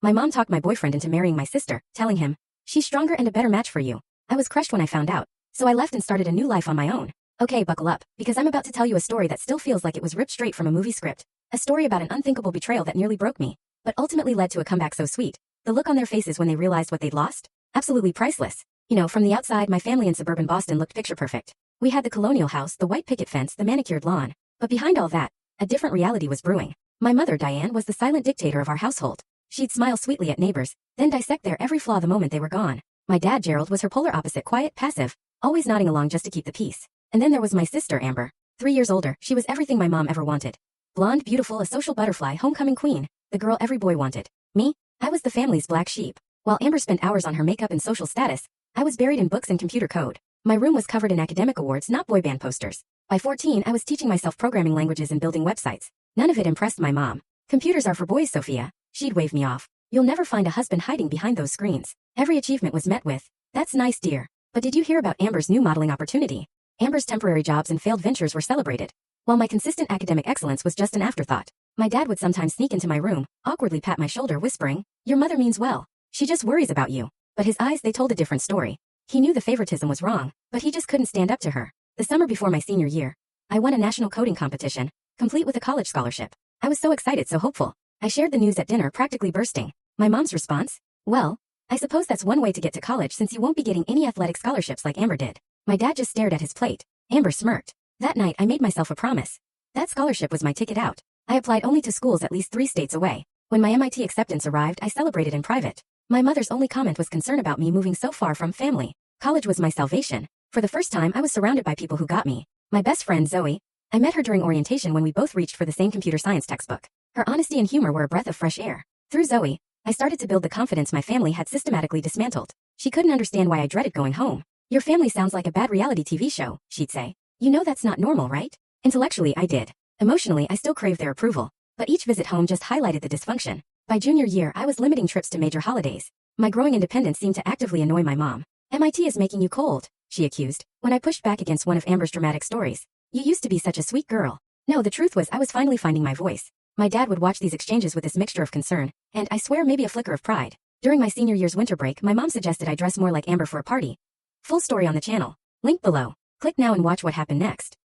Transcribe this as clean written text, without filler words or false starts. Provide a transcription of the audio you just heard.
My mom talked my boyfriend into marrying my sister, telling him, "She's stronger and a better match for you." I was crushed when I found out, so I left and started a new life on my own. Okay, buckle up, because I'm about to tell you a story that still feels like it was ripped straight from a movie script. A story about an unthinkable betrayal that nearly broke me, but ultimately led to a comeback so sweet. The look on their faces when they realized what they'd lost? Absolutely priceless. You know, from the outside, my family in suburban Boston looked picture perfect. We had the colonial house, the white picket fence, the manicured lawn. But behind all that, a different reality was brewing. My mother, Diane, was the silent dictator of our household. She'd smile sweetly at neighbors, then dissect their every flaw the moment they were gone. My dad, Gerald, was her polar opposite, quiet, passive, always nodding along just to keep the peace. And then there was my sister, Amber. 3 years older, she was everything my mom ever wanted. Blonde, beautiful, a social butterfly, homecoming queen, the girl every boy wanted. Me? I was the family's black sheep. While Amber spent hours on her makeup and social status, I was buried in books and computer code. My room was covered in academic awards, not boy band posters. By 14, I was teaching myself programming languages and building websites. None of it impressed my mom. Computers are for boys, Sophia. She'd wave me off. You'll never find a husband hiding behind those screens. Every achievement was met with, "That's nice, dear." But did you hear about Amber's new modeling opportunity? Amber's temporary jobs and failed ventures were celebrated, while my consistent academic excellence was just an afterthought. My dad would sometimes sneak into my room, awkwardly pat my shoulder, whispering, "Your mother means well. She just worries about you." But his eyes, they told a different story. He knew the favoritism was wrong, but he just couldn't stand up to her. The summer before my senior year, I won a national coding competition, complete with a college scholarship. I was so excited, so hopeful. I shared the news at dinner, practically bursting. My mom's response? "Well, I suppose that's one way to get to college since you won't be getting any athletic scholarships like Amber did." My dad just stared at his plate. Amber smirked. That night, I made myself a promise. That scholarship was my ticket out. I applied only to schools at least 3 states away. When my MIT acceptance arrived, I celebrated in private. My mother's only comment was concern about me moving so far from family. College was my salvation. For the first time, I was surrounded by people who got me. My best friend, Zoe. I met her during orientation when we both reached for the same computer science textbook. Her honesty and humor were a breath of fresh air. Through Zoe, I started to build the confidence my family had systematically dismantled. She couldn't understand why I dreaded going home. "Your family sounds like a bad reality TV show," she'd say. "You know that's not normal, right?" Intellectually, I did. Emotionally, I still craved their approval. But each visit home just highlighted the dysfunction. By junior year, I was limiting trips to major holidays. My growing independence seemed to actively annoy my mom. "MIT is making you cold," she accused, when I pushed back against one of Amber's dramatic stories. "You used to be such a sweet girl." No, the truth was I was finally finding my voice. My dad would watch these exchanges with this mixture of concern, and I swear maybe a flicker of pride. During my senior year's winter break, my mom suggested I dress more like Amber for a party. Full story on the channel. Link below. Click now and watch what happened next.